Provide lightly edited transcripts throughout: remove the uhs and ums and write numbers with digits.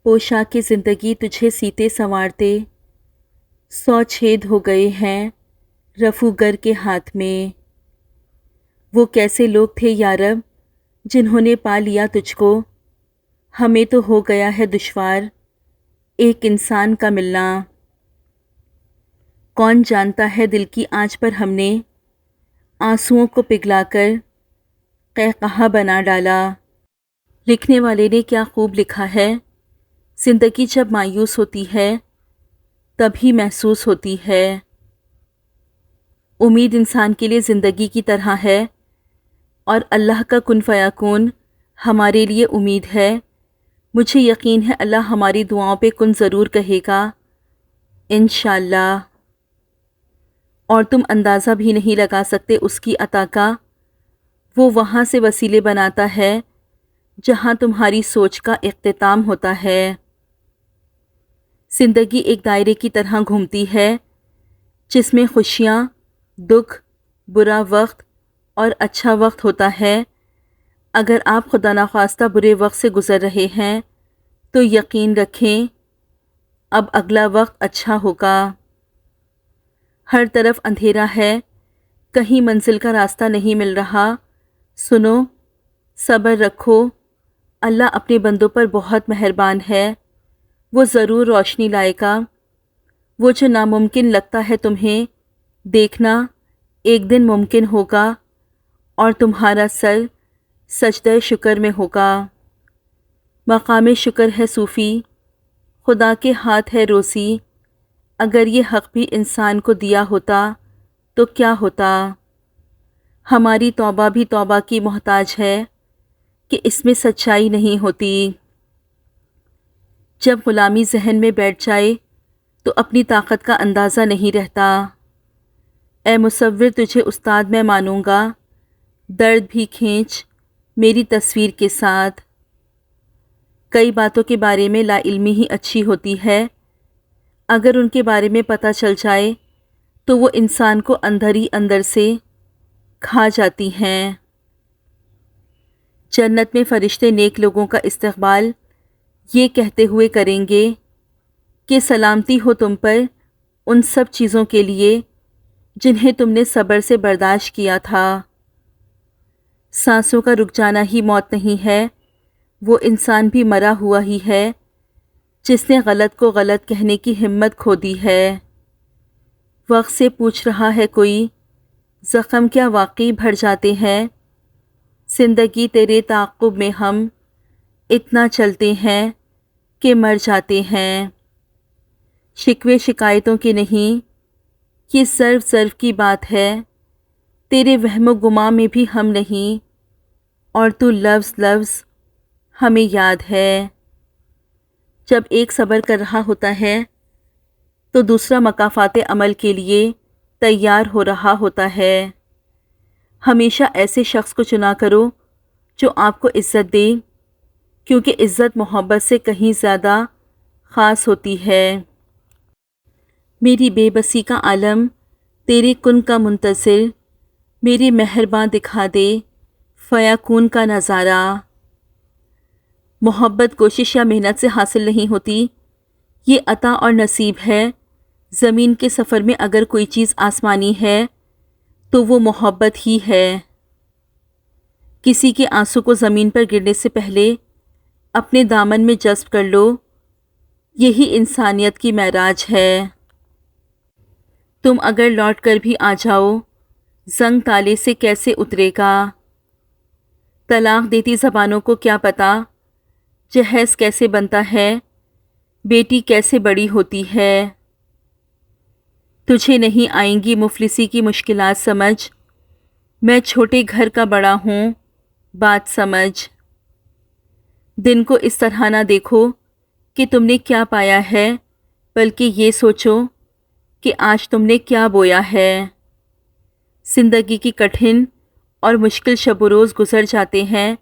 پوشاک زندگی تجھے سیتے سنوارتے 100 چھید ہو گئے ہیں رفو گر کے ہاتھ میں۔ وہ کیسے لوگ تھے یارب جنہوں نے پا لیا تجھ کو، ہمیں تو ہو گیا ہے دشوار ایک انسان کا ملنا۔ کون جانتا ہے دل کی آنچ پر ہم نے آنسوؤں کو پگھلا کر قہقہا بنا ڈالا۔ لکھنے والے نے کیا خوب لکھا ہے، زندگی جب مایوس ہوتی ہے تبھی محسوس ہوتی ہے۔ امید انسان کے لیے زندگی کی طرح ہے، اور اللہ کا کن فیکون ہمارے لیے امید ہے۔ مجھے یقین ہے اللہ ہماری دعاؤں پہ کن ضرور کہے گا انشاءاللہ۔ اور تم اندازہ بھی نہیں لگا سکتے اس کی عطا کا، وہ وہاں سے وسیلے بناتا ہے جہاں تمہاری سوچ کا اختتام ہوتا ہے۔ زندگی ایک دائرے کی طرح گھومتی ہے جس میں خوشیاں، دکھ، برا وقت اور اچھا وقت ہوتا ہے۔ اگر آپ خدا نخواستہ برے وقت سے گزر رہے ہیں تو یقین رکھیں اب اگلا وقت اچھا ہوگا۔ ہر طرف اندھیرا ہے، کہیں منزل کا راستہ نہیں مل رہا۔ سنو، صبر رکھو، اللہ اپنے بندوں پر بہت مہربان ہے، وہ ضرور روشنی لائے گا۔ وہ جو ناممکن لگتا ہے تمہیں، دیکھنا ایک دن ممکن ہوگا اور تمہارا سر سجدہ شکر میں ہوگا۔ مقام شکر ہے صوفی، خدا کے ہاتھ ہے روزی، اگر یہ حق بھی انسان کو دیا ہوتا تو کیا ہوتا۔ ہماری توبہ بھی توبہ کی محتاج ہے کہ اس میں سچائی نہیں ہوتی۔ جب غلامی ذہن میں بیٹھ جائے تو اپنی طاقت کا اندازہ نہیں رہتا۔ اے مصور تجھے استاد میں مانوں گا، درد بھی کھینچ میری تصویر کے ساتھ۔ کئی باتوں کے بارے میں لا علمی ہی اچھی ہوتی ہے، اگر ان کے بارے میں پتہ چل جائے تو وہ انسان کو اندر ہی اندر سے کھا جاتی ہیں۔ جنت میں فرشتے نیک لوگوں کا استقبال یہ کہتے ہوئے کریں گے کہ سلامتی ہو تم پر ان سب چیزوں کے لیے جنہیں تم نے صبر سے برداشت کیا تھا۔ سانسوں کا رک جانا ہی موت نہیں ہے، وہ انسان بھی مرا ہوا ہی ہے جس نے غلط کو غلط کہنے کی ہمت کھو دی ہے۔ وقت سے پوچھ رہا ہے کوئی، زخم کیا واقعی بھر جاتے ہیں؟ زندگی تیرے تعاقب میں ہم اتنا چلتے ہیں کہ مر جاتے ہیں۔ شکوے شکایتوں کے نہیں، یہ ضرب ضرب کی بات ہے، تیرے وہم و گماں میں بھی ہم نہیں، اور تو لفظ لفظ ہمیں یاد ہے۔ جب ایک صبر کر رہا ہوتا ہے تو دوسرا مکافات عمل کے لیے تیار ہو رہا ہوتا ہے۔ ہمیشہ ایسے شخص کو چنا کرو جو آپ کو عزت دے، کیونکہ عزت محبت سے کہیں زیادہ خاص ہوتی ہے۔ میری بے بسی کا عالم تیرے کن کا منتظر، میرے مہرباں دکھا دے فیکون کا نظارہ۔ محبت کوشش یا محنت سے حاصل نہیں ہوتی، یہ عطا اور نصیب ہے۔ زمین کے سفر میں اگر کوئی چیز آسمانی ہے تو وہ محبت ہی ہے۔ کسی کے آنسو کو زمین پر گرنے سے پہلے اپنے دامن میں جذب کر لو، یہی انسانیت کی معراج ہے۔ تم اگر لوٹ کر بھی آ جاؤ، زنگ تالے سے کیسے اترے گا؟ طلاق دیتی زبانوں کو کیا پتا جہیز کیسے بنتا ہے، بیٹی کیسے بڑی ہوتی ہے۔ تجھے نہیں آئیں گی مفلسی کی مشکلات سمجھ، میں چھوٹے گھر کا بڑا ہوں بات سمجھ۔ دن کو اس طرح نہ دیکھو کہ تم نے کیا پایا ہے، بلکہ یہ سوچو کہ آج تم نے کیا بویا ہے۔ زندگی کی کٹھن اور مشکل شب و روز گزر جاتے ہیں،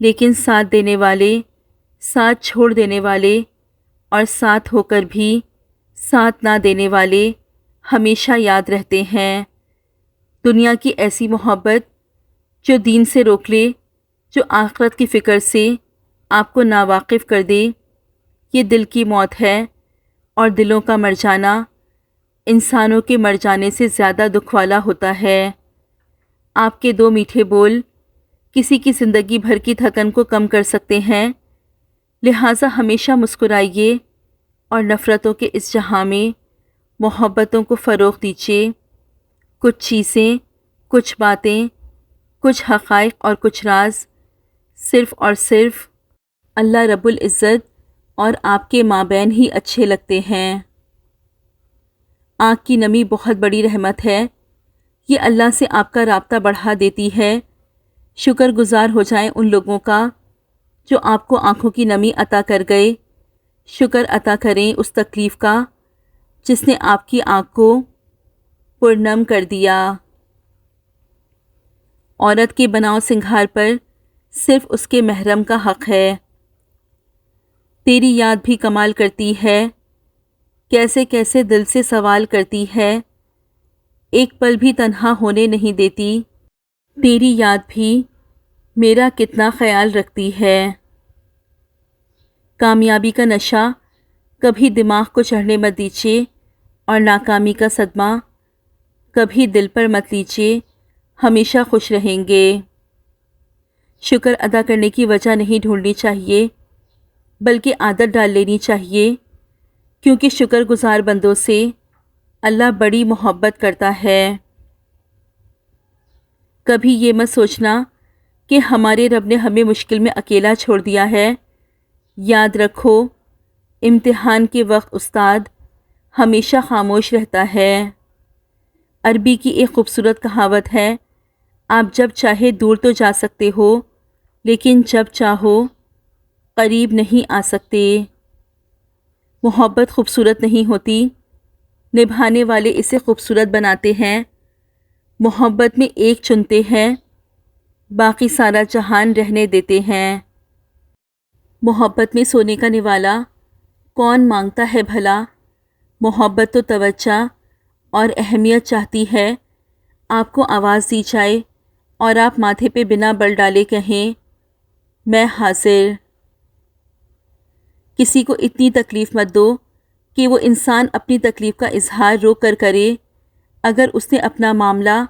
لیکن ساتھ دینے والے، ساتھ چھوڑ دینے والے اور ساتھ ہو کر بھی ساتھ نہ دینے والے ہمیشہ یاد رہتے ہیں۔ دنیا کی ایسی محبت جو دین سے روک لے، جو آخرت کی فکر سے آپ کو ناواقف کر دے، یہ دل کی موت ہے، اور دلوں کا مر جانا انسانوں کے مر جانے سے زیادہ دکھ والا ہوتا ہے۔ آپ کے 2 میٹھے بول کسی کی زندگی بھر کی تھکن کو کم کر سکتے ہیں، لہٰذا ہمیشہ مسکرائیے اور نفرتوں کے اس جہاں میں محبتوں کو فروغ دیجیے۔ کچھ چیزیں، کچھ باتیں، کچھ حقائق اور کچھ راز صرف اور صرف اللہ رب العزت اور آپ کے مابین ہی اچھے لگتے ہیں۔ آنکھ کی نمی بہت بڑی رحمت ہے، یہ اللہ سے آپ کا رابطہ بڑھا دیتی ہے۔ شکر گزار ہو جائیں ان لوگوں کا جو آپ کو آنکھوں کی نمی عطا کر گئے۔ شکر عطا کریں اس تکلیف کا جس نے آپ کی آنکھ کو پرنم کر دیا۔ عورت کے بناؤ سنگھار پر صرف اس کے محرم کا حق ہے۔ تیری یاد بھی کمال کرتی ہے، کیسے کیسے دل سے سوال کرتی ہے، ایک پل بھی تنہا ہونے نہیں دیتی، تیری یاد بھی میرا کتنا خیال رکھتی ہے۔ کامیابی کا نشہ کبھی دماغ کو چڑھنے مت دیجیے، اور ناکامی کا صدمہ کبھی دل پر مت لیجیے، ہمیشہ خوش رہیں گے۔ شکر ادا کرنے کی وجہ نہیں ڈھونڈنی چاہیے، بلکہ عادت ڈال لینی چاہیے، کیونکہ شکر گزار بندوں سے اللہ بڑی محبت کرتا ہے۔ کبھی یہ مت سوچنا کہ ہمارے رب نے ہمیں مشکل میں اکیلا چھوڑ دیا ہے۔ یاد رکھو، امتحان کے وقت استاد ہمیشہ خاموش رہتا ہے۔ عربی کی ایک خوبصورت کہاوت ہے، آپ جب چاہے دور تو جا سکتے ہو، لیکن جب چاہو قریب نہیں آ سکتے۔ محبت خوبصورت نہیں ہوتی، نبھانے والے اسے خوبصورت بناتے ہیں۔ محبت میں ایک چنتے ہیں، باقی سارا جہان رہنے دیتے ہیں۔ محبت میں سونے کا نوالا کون مانگتا ہے بھلا؟ محبت تو توجہ اور اہمیت چاہتی ہے، آپ کو آواز دی جائے اور آپ ماتھے پہ بنا بل ڈالے کہیں میں حاضر۔ کسی کو اتنی تکلیف مت دو کہ وہ انسان اپنی تکلیف کا اظہار رو کر کرے۔ اگر اس نے اپنا معاملہ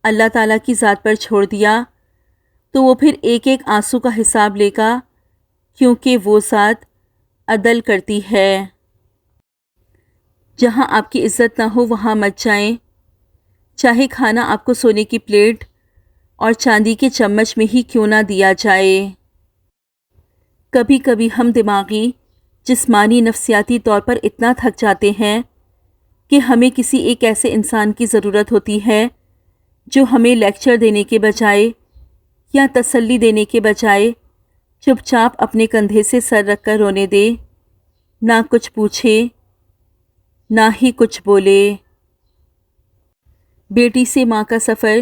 اللہ تعالیٰ کی ذات پر چھوڑ دیا تو وہ پھر ایک ایک آنسو کا حساب لے گا، کیونکہ وہ ذات عدل کرتی ہے۔ جہاں آپ کی عزت نہ ہو وہاں مت جائیں، چاہے کھانا آپ کو سونے کی پلیٹ اور چاندی کے چمچ میں ہی کیوں نہ دیا جائے۔ کبھی کبھی ہم دماغی، جسمانی، نفسیاتی طور پر اتنا تھک جاتے ہیں کہ ہمیں کسی ایک ایسے انسان کی ضرورت ہوتی ہے جو ہمیں لیکچر دینے کے بجائے یا تسلی دینے کے بجائے چپ چاپ اپنے کندھے سے سر رکھ کر رونے دے، نہ کچھ پوچھے نہ ہی کچھ بولے۔ بیٹی سے ماں کا سفر،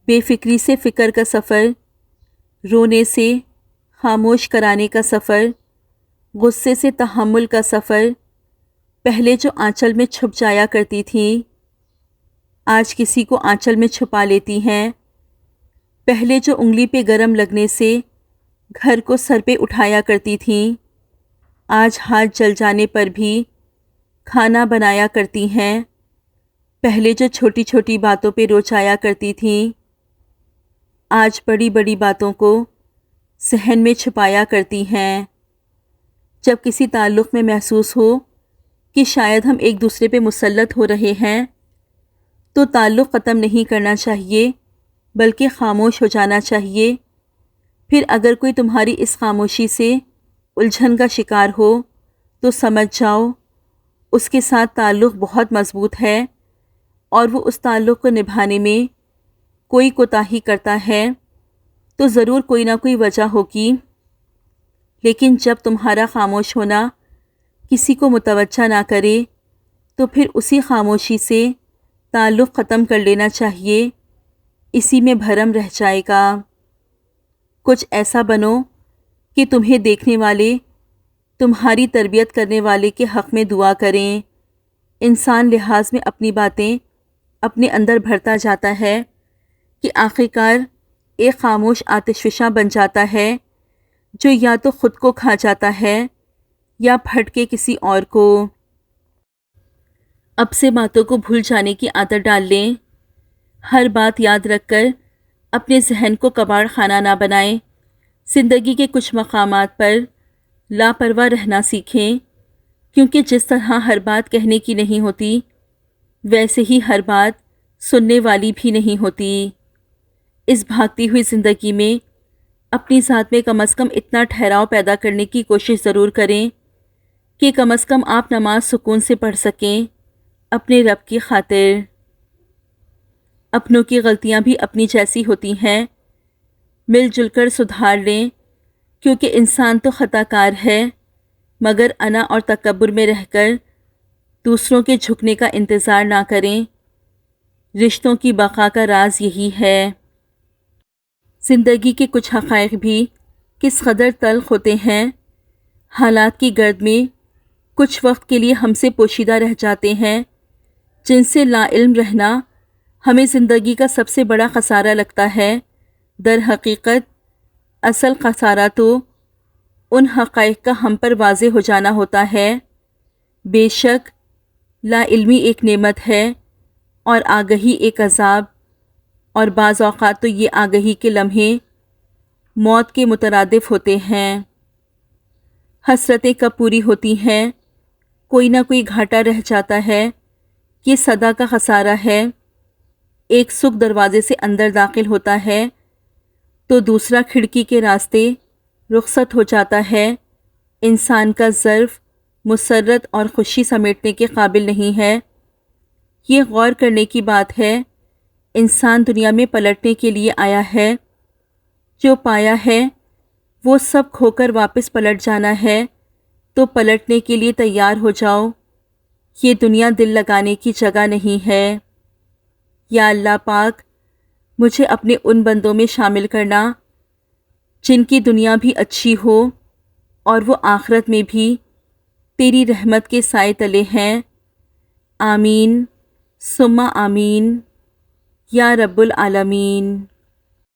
بے فکری سے فکر کا سفر، رونے سے خاموش کرانے کا سفر، غصے سے تحمل کا سفر۔ پہلے جو آنچل میں چھپ جایا کرتی تھیں، آج کسی کو آنچل میں چھپا لیتی ہیں۔ پہلے جو انگلی پہ گرم لگنے سے گھر کو سر پہ اٹھایا کرتی تھیں، آج ہاتھ جل جانے پر بھی کھانا بنایا کرتی ہیں۔ پہلے جو چھوٹی چھوٹی باتوں پہ روچایا کرتی تھیں، آج بڑی بڑی باتوں کو صحن میں چھپایا کرتی ہیں۔ جب کسی تعلق میں محسوس ہو کہ شاید ہم ایک دوسرے پہ مسلط ہو رہے ہیں تو تعلق ختم نہیں کرنا چاہیے، بلکہ خاموش ہو جانا چاہیے۔ پھر اگر کوئی تمہاری اس خاموشی سے الجھن کا شکار ہو تو سمجھ جاؤ اس کے ساتھ تعلق بہت مضبوط ہے، اور وہ اس تعلق کو نبھانے میں کوئی کوتاہی کرتا ہے تو ضرور کوئی نہ کوئی وجہ ہوگی، لیکن جب تمہارا خاموش ہونا کسی کو متوجہ نہ کرے تو پھر اسی خاموشی سے تعلق ختم کر لینا چاہیے، اسی میں بھرم رہ جائے گا۔ کچھ ایسا بنو کہ تمہیں دیکھنے والے تمہاری تربیت کرنے والے کے حق میں دعا کریں۔ انسان لحاظ میں اپنی باتیں اپنے اندر بھرتا جاتا ہے کہ آخرکار ایک خاموش آتش فشاں بن جاتا ہے جو یا تو خود کو کھا جاتا ہے یا بھٹکے کسی اور کو۔ اب سے باتوں کو بھول جانے کی عادت ڈال لیں۔ ہر بات یاد رکھ کر اپنے ذہن کو کباڑ خانہ نہ بنائیں۔ زندگی کے کچھ مقامات پر لاپرواہ رہنا سیکھیں، کیونکہ جس طرح ہر بات کہنے کی نہیں ہوتی، ویسے ہی ہر بات سننے والی بھی نہیں ہوتی۔ اس بھاگتی ہوئی زندگی میں اپنی ذات میں کم از کم اتنا ٹھہراؤ پیدا کرنے کی کوشش ضرور کریں کہ کم از کم آپ نماز سکون سے پڑھ سکیں اپنے رب کی خاطر۔ اپنوں کی غلطیاں بھی اپنی جیسی ہوتی ہیں، مل جل کر سدھار لیں، کیونکہ انسان تو خطا کار ہے، مگر انا اور تکبر میں رہ کر دوسروں کے جھکنے کا انتظار نہ کریں۔ رشتوں کی بقا کا راز یہی ہے۔ زندگی کے کچھ حقائق بھی کس قدر تلخ ہوتے ہیں۔ حالات کی گرد میں کچھ وقت کے لیے ہم سے پوشیدہ رہ جاتے ہیں، جن سے لا علم رہنا ہمیں زندگی کا سب سے بڑا خسارہ لگتا ہے۔ در حقیقت اصل خسارہ تو ان حقائق کا ہم پر واضح ہو جانا ہوتا ہے۔ بے شک لا علمی ایک نعمت ہے اور آگہی ایک عذاب، اور بعض اوقات تو یہ آگہی کے لمحے موت کے مترادف ہوتے ہیں۔ حسرتیں کب پوری ہوتی ہیں؟ کوئی نہ کوئی گھاٹا رہ جاتا ہے۔ یہ صدا کا خسارہ ہے۔ ایک سکھ دروازے سے اندر داخل ہوتا ہے تو دوسرا کھڑکی کے راستے رخصت ہو جاتا ہے۔ انسان کا ظرف مسرت اور خوشی سمیٹنے کے قابل نہیں ہے۔ یہ غور کرنے کی بات ہے، انسان دنیا میں پلٹنے کے لیے آیا ہے۔ جو پایا ہے وہ سب کھو کر واپس پلٹ جانا ہے، تو پلٹنے کے لیے تیار ہو جاؤ۔ یہ دنیا دل لگانے کی جگہ نہیں ہے۔ یا اللہ پاک، مجھے اپنے ان بندوں میں شامل کرنا جن کی دنیا بھی اچھی ہو اور وہ آخرت میں بھی تیری رحمت کے سائے تلے ہیں۔ آمین ثم آمین یا رب العالمین۔